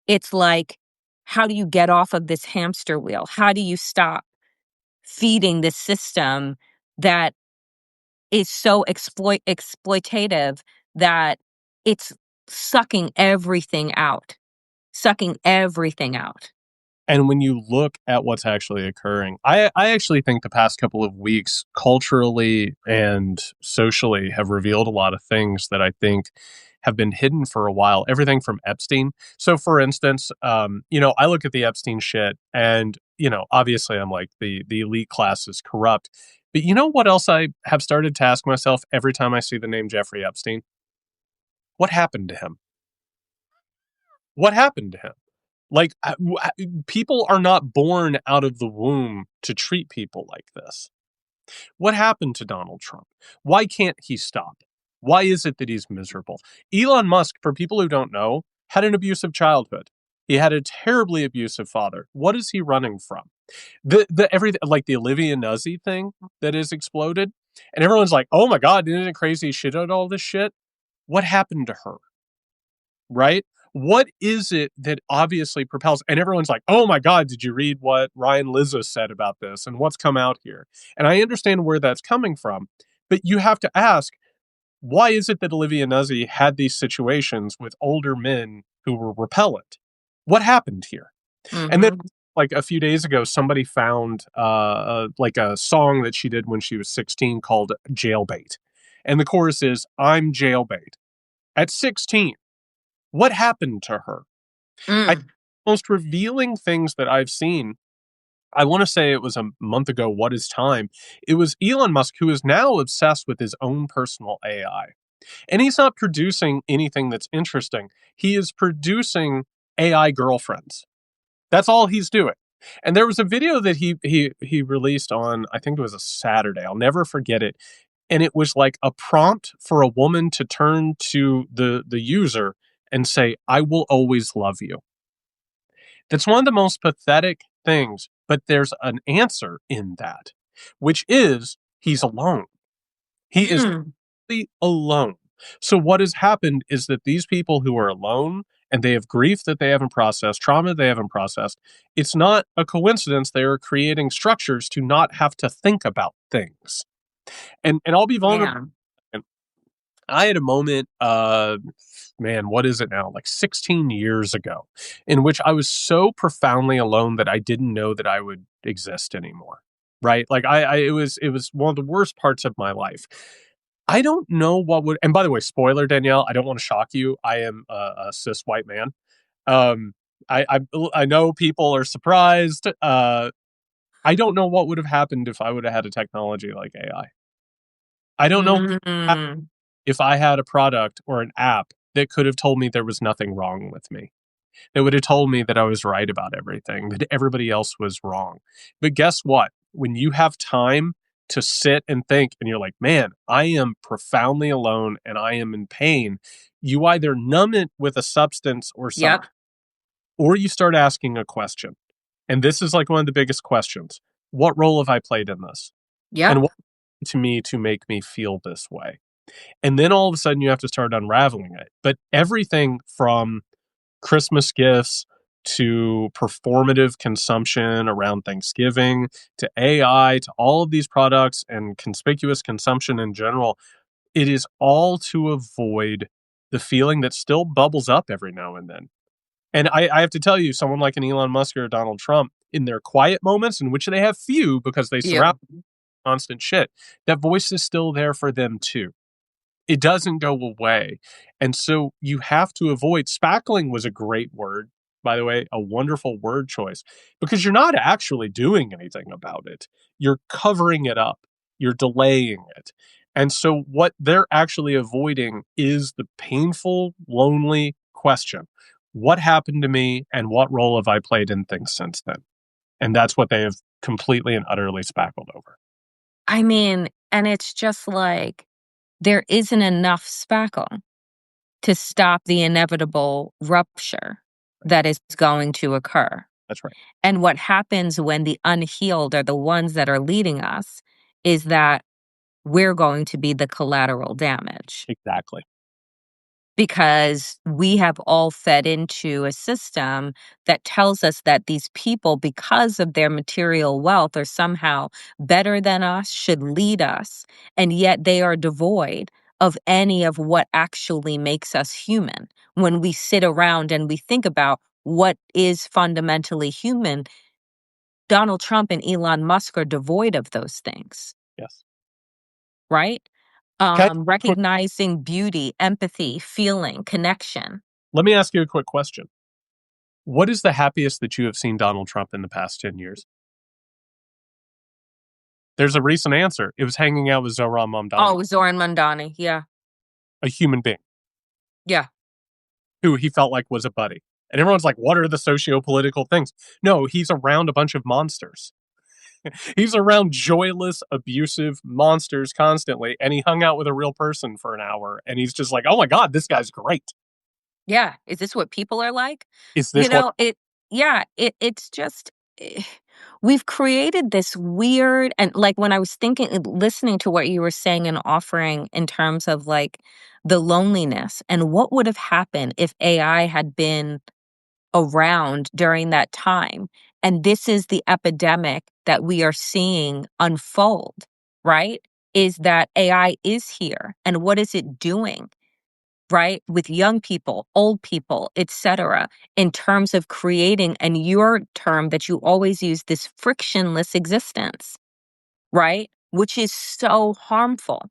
It's like, how do you get off of this hamster wheel? How do you stop feeding this system that is so exploitative that it's sucking everything out. And when you look at what's actually occurring, I actually think the past couple of weeks, culturally and socially, have revealed a lot of things that I think have been hidden for a while. Everything from Epstein. So, for instance, I look at the Epstein shit, and obviously, I'm like the elite class is corrupt. But you know what else I have started to ask myself every time I see the name Jeffrey Epstein? What happened to him? What happened to him? Like, people are not born out of the womb to treat people like this. What happened to Donald Trump? Why can't he stop? Why is it that he's miserable? Elon Musk, for people who don't know, had an abusive childhood. He had a terribly abusive father. What is he running from? The everything, like the Olivia Nuzzi thing that is exploded, and everyone's like, "Oh my God, isn't it crazy? She did all this shit." What happened to her? Right? What is it that obviously propels? And everyone's like, "Oh my God, did you read what Ryan Lizzo said about this and what's come out here?" And I understand where that's coming from, but you have to ask, why is it that Olivia Nuzzi had these situations with older men who were repellent? What happened here? And then, Mhm. like a few days ago, somebody found like a song that she did when she was 16 called "Jailbait," and the chorus is, "I'm jailbait." At 16, what happened to her? I Mm. most revealing things that I've seen, I want to say it was a month ago, What Is Time? It was Elon Musk, who is now obsessed with his own personal AI. And he's not producing anything that's interesting. He is producing AI girlfriends. That's all he's doing. And there was a video that he released on, I think it was a Saturday. I'll never forget it. And it was like a prompt for a woman to turn to the user and say, "I will always love you." That's one of the most pathetic things, but there's an answer in that, which is he's alone. He is Mm. completely alone. So what has happened is that these people who are alone and they have grief that they haven't processed, trauma they haven't processed, it's not a coincidence they are creating structures to not have to think about things. And I'll be vulnerable. Yeah. I had a moment, man, what is it now? Like 16 years ago, in which I was so profoundly alone that I didn't know that I would exist anymore. Right? Like it was one of the worst parts of my life. I don't know what would, and by the way, spoiler, Danielle, I don't want to shock you. I am a cis white man. Um, I know people are surprised. I don't know what would have happened if I would have had a technology like AI. I don't know Mm. if I had a product or an app that could have told me there was nothing wrong with me, that would have told me that I was right about everything, that everybody else was wrong. But guess what? When you have time to sit and think and you're like, man, I am profoundly alone and I am in pain, you either numb it with a substance or Yep. something, or you start asking a question. And this is like one of the biggest questions. What role have I played in this? And Yep. what to me to make me feel this way? And then all of a sudden you have to start unraveling it. But everything from Christmas gifts to performative consumption around Thanksgiving to AI to all of these products and conspicuous consumption in general, it is all to avoid the feeling that still bubbles up every now and then. And I have to tell you, someone like an Elon Musk or Donald Trump, in their quiet moments, in which they have few because they Yeah. surround constant shit, that voice is still there for them too. It doesn't go away. And so you have to avoid spackling was a great word, by the way, a wonderful word choice, because you're not actually doing anything about it. You're covering it up. You're delaying it. And so what they're actually avoiding is the painful, lonely question. What happened to me and what role have I played in things since then? And that's what they have completely and utterly spackled over. I mean, and it's just like there isn't enough spackle to stop the inevitable rupture that is going to occur. That's right. And what happens when the unhealed are the ones that are leading us is that we're going to be the collateral damage Exactly. because we have all fed into a system that tells us that these people, because of their material wealth, are somehow better than us, should lead us, and yet they are devoid of any of what actually makes us human. When we sit around and we think about what is fundamentally human, Donald Trump and Elon Musk are devoid of those things, Yes. right? Can I, Recognizing beauty, empathy, feeling, connection. let me ask you a quick question. What is the happiest that you have seen Donald Trump in the past 10 years? There's a recent answer. It was hanging out with Zohran Mamdani, Oh, Zoran Mandani. Yeah. a human being Yeah. who he felt like was a buddy. And everyone's like, what are the socio-political things? No, he's around a bunch of monsters. He's around joyless, abusive monsters constantly. And he hung out with a real person for an hour. And he's just like, oh my God, this guy's great. Yeah. Is this what people are like? Is You this what? know, it's just eh, we've created this weird and like when I was thinking listening to what you were saying and offering in terms of like the loneliness and what would have happened if AI had been around during that time. And this is the epidemic that we are seeing unfold, right? Is that AI is here. And what is it doing, right? With young people, old people, etc., in terms of creating, and your term that you always use, this frictionless existence, right? Which is so harmful.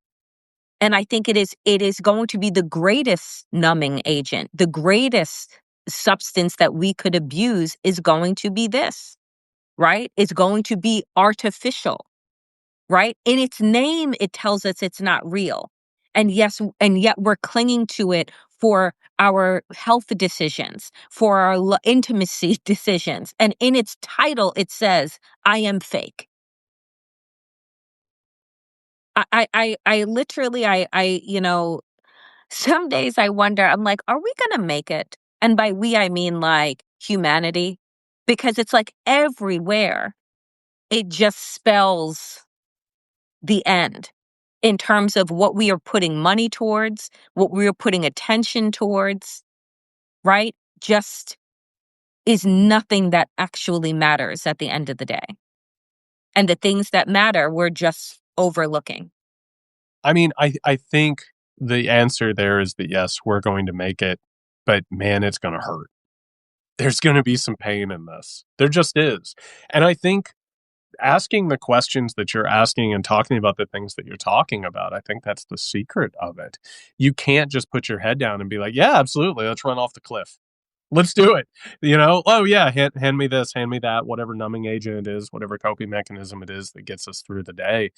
And I think it is going to be the greatest numbing agent. The greatest substance that we could abuse is going to be this, right? It's going to be artificial, right? In its name, it tells us it's not real. And yes, and yet we're clinging to it for our health decisions, for our intimacy decisions. And in its title, it says, I am fake. I literally, some days I wonder, I'm like, are we going to make it? And by we, I mean like humanity, because it's like everywhere it just spells the end. in terms of what we are putting money towards, what we are putting attention towards, right? Just is nothing that actually matters at the end of the day. And the things that matter, we're just overlooking. I mean, I think the answer there is that yes, we're going to make it, but man, it's going to hurt. There's going to be some pain in this. There just is. And I think asking the questions that you're asking and talking about the things that you're talking about, I think that's the secret of it. You can't just put your head down and be like, yeah, absolutely, let's run off the cliff. Let's do it. Oh yeah, hand me this, hand me that, whatever numbing agent it is, whatever coping mechanism it is that gets us through the day.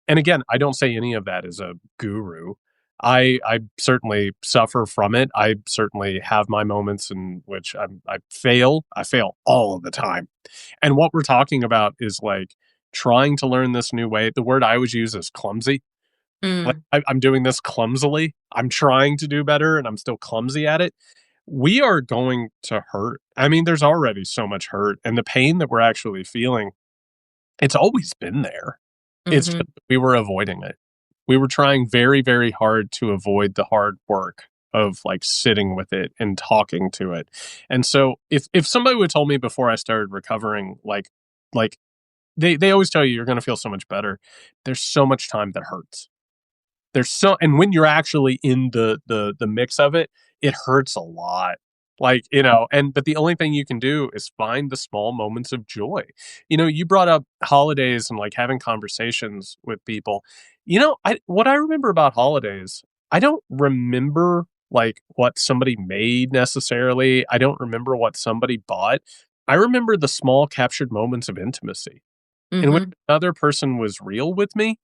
And again, I don't say any of that is a guru. I certainly suffer from it. I certainly have my moments in which I fail. I fail all of the time. And what we're talking about is like trying to learn this new way. The word I always use is clumsy. Like Mm, I'm doing this clumsily. I'm trying to do better and I'm still clumsy at it. We are going to hurt. I mean, there's already so much hurt and the pain that we're actually feeling, it's always been there. It's just mhm. that we were avoiding it. We were trying very, very hard to avoid the hard work of like sitting with it and talking to it. And so if somebody would told me before I started recovering, like they always tell you you're gonna feel so much better. There's so much time that hurts. And when you're actually in the mix of it, it hurts a lot. But the only thing you can do is find the small moments of joy. You brought up holidays and like having conversations with people. What I remember about holidays, I don't remember like what somebody made necessarily. I don't remember what somebody bought. I remember the small captured moments of intimacy in which Mhm. another person was real with me.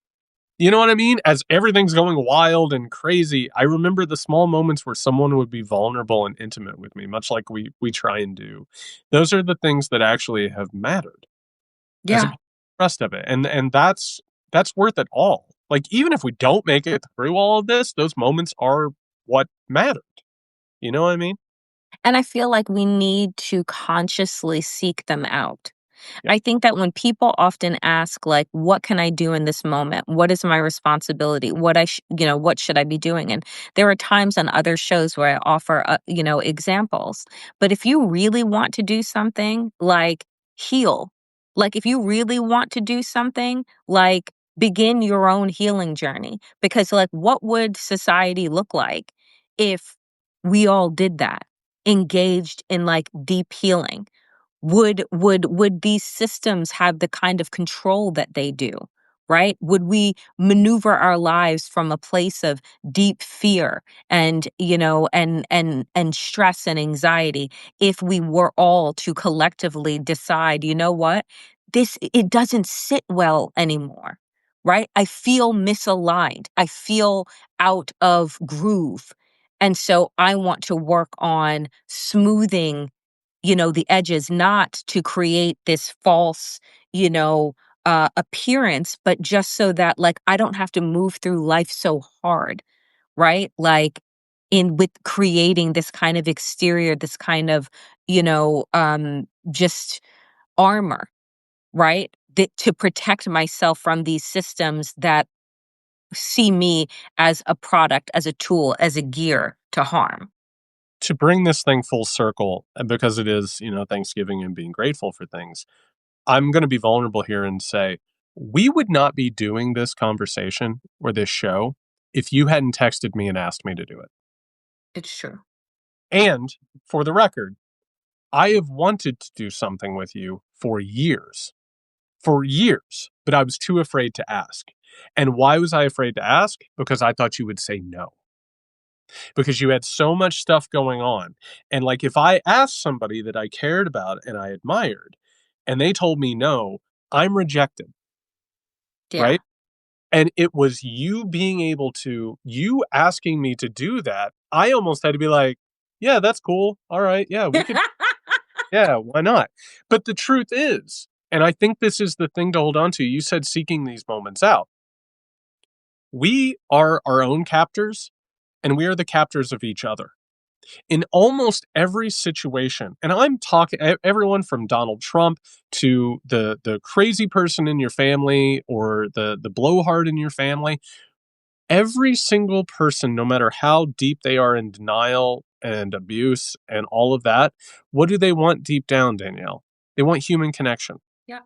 You know what I mean? As everything's going wild and crazy, I remember the small moments where someone would be vulnerable and intimate with me, much like we try and do. Those are the things that actually have mattered as opposed Yeah. to the rest of it. And that's worth it all. Like even if we don't make it through all of this, those moments are what mattered. You know what I mean? And I feel like we need to consciously seek them out. Yeah. I think that when people often ask, like, what can I do in this moment? What is my responsibility? What should I be doing? And there are times on other shows where I offer, examples. But if you really want to do something, like heal, like if you really want to do something, like begin your own healing journey. Because, like, what would society look like if we all did that, engaged in like deep healing? Would these systems have the kind of control that they do, right? Would we maneuver our lives from a place of deep fear and, and stress and anxiety if we were all to collectively decide, you know what? It doesn't sit well anymore, right? I feel misaligned. I feel out of groove. And so I want to work on smoothing, the edges, not to create this false, appearance, but just so that, like, I don't have to move through life so hard, right? Like, in with creating this kind of exterior, this kind of, just armor, right? That to protect myself from these systems that see me as a product, as a tool, as a gear to harm. To bring this thing full circle, because it is, Thanksgiving and being grateful for things, I'm going to be vulnerable here and say we would not be doing this conversation or this show if you hadn't texted me and asked me to do it. It's true. And for the record, I have wanted to do something with you for years, but I was too afraid to ask. And why was I afraid to ask? Because I thought you would say no, because you had so much stuff going on. And like if I asked somebody that I cared about and I admired and they told me no, I'm rejected, Yeah. right? And it was you asking me to do that. I almost had to be like, yeah, that's cool. All right. Yeah, we could. Yeah, why not? But the truth is, and I think this is the thing to hold on to. You said seeking these moments out. We are our own captors and we are the captors of each other in almost every situation. And I'm talking everyone from Donald Trump to the crazy person in your family or the blowhard in your family. Every single person, no matter how deep they are in denial and abuse and all of that, what do they want deep down, Danielle? They want human connection, Yeah.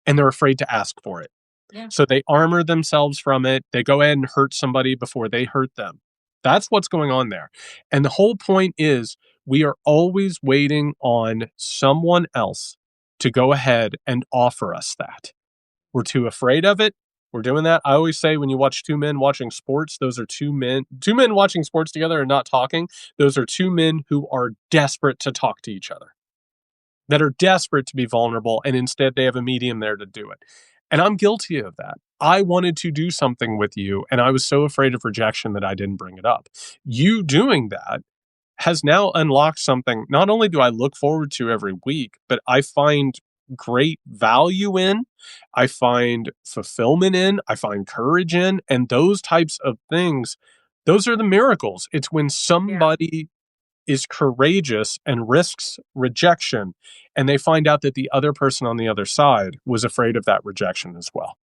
and they're afraid to ask for it. Yeah. So they armor themselves from it. They go ahead and hurt somebody before they hurt them. That's what's going on there. And the whole point is we are always waiting on someone else to go ahead and offer us that. We're too afraid of it. We're doing that. I always say when you watch two men watching sports, those are two men watching sports together and not talking. Those are two men who are desperate to talk to each other, that are desperate to be vulnerable, and instead they have a medium there to do it. And I'm guilty of that. I wanted to do something with you, and I was so afraid of rejection that I didn't bring it up. You doing that has now unlocked something not only do I look forward to every week, but I find great value in, I find fulfillment in, I find courage in, and those types of things, those are the miracles. It's when Yeah. somebody is courageous and risks rejection, and they find out that the other person on the other side was afraid of that rejection as well.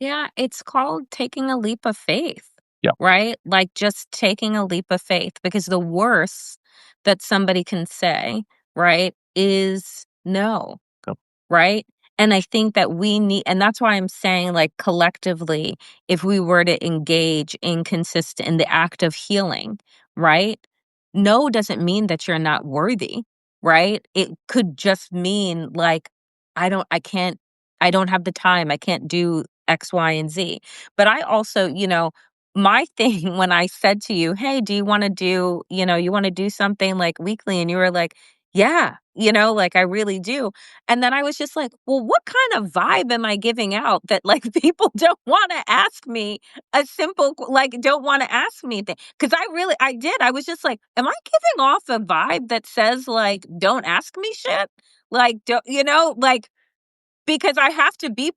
Yeah, it's called taking a leap of faith, Yeah. right? Like just taking a leap of faith because the worst that somebody can say, right, is no. Yep. Right? And I think that we need, and that's why I'm saying, like, collectively, if we were to engage in the act of healing, right? No doesn't mean that you're not worthy, right? It could just mean like, I can't, I don't have the time. I can't do X, Y, and Z. But I also, my thing when I said to you, hey, do you want to do, you want to do something like weekly? And you were like, yeah, like I really do. And then I was just like, well, what kind of vibe am I giving out that like people don't want to ask me a simple, like, don't want to ask me thing? Cause I did. I was just like, am I giving off a vibe that says like, don't ask me shit? Like, don't, like, because I have to be,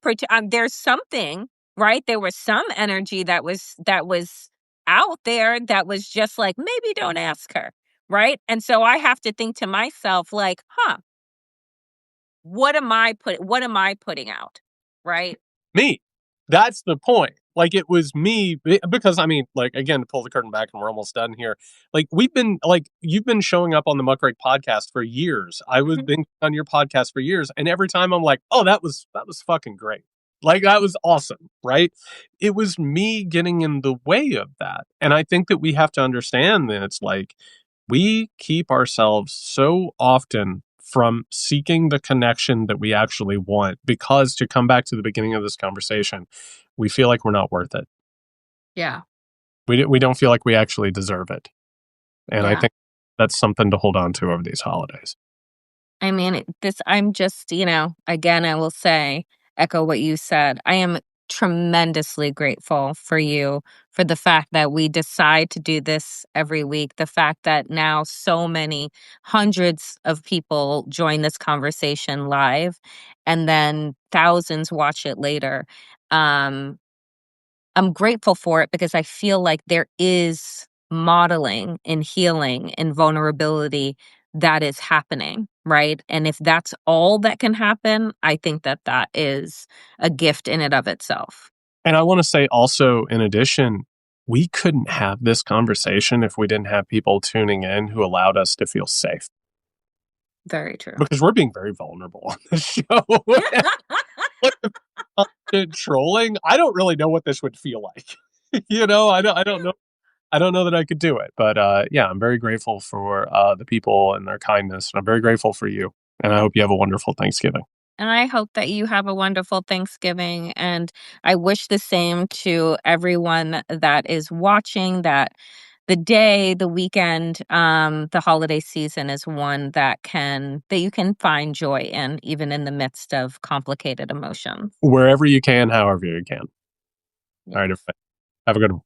there's something, right? There was some energy that was out there that was just like, maybe don't ask her. Right. And so I have to think to myself, like, huh, what am I putting out? Right? Me. That's the point. Like it was me because I mean, like again, to pull the curtain back and we're almost done here. Like we've been like you've been showing up on the Muckrake podcast for years. I was Mhm. been on your podcast for years, and every time I'm like, oh, that was fucking great. Like that was awesome, right? It was me getting in the way of that. And I think that we have to understand that it's like we keep ourselves so often from seeking the connection that we actually want because to come back to the beginning of this conversation, we feel like we're not worth it. Yeah. We don't feel like we actually deserve it. And I Yeah. think that's something to hold on to over these holidays. I mean, I'm just, again, I will say, echo what you said. I am tremendously grateful for you for the fact that we decide to do this every week. The fact that now so many hundreds of people join this conversation live and then thousands watch it later. Um, I'm grateful for it because I feel like there is modeling and healing and vulnerability that is happening, right? And if that's all that can happen, I think that that is a gift in and of itself. And I want to say also, in addition, we couldn't have this conversation if we didn't have people tuning in who allowed us to feel safe Very true. because we're being very vulnerable on this show. What the constant trolling? I don't really know what this would feel like. I don't know. I don't know that I could do it, but yeah, I'm very grateful for the people and their kindness. And I'm very grateful for you, and I hope you have a wonderful Thanksgiving. And I hope that you have a wonderful Thanksgiving. And I wish the same to everyone that is watching, that the day, the weekend, the holiday season is one that you can find joy in, even in the midst of complicated emotions. Wherever you can, however you can. All Yeah. right, everybody. Have a good one.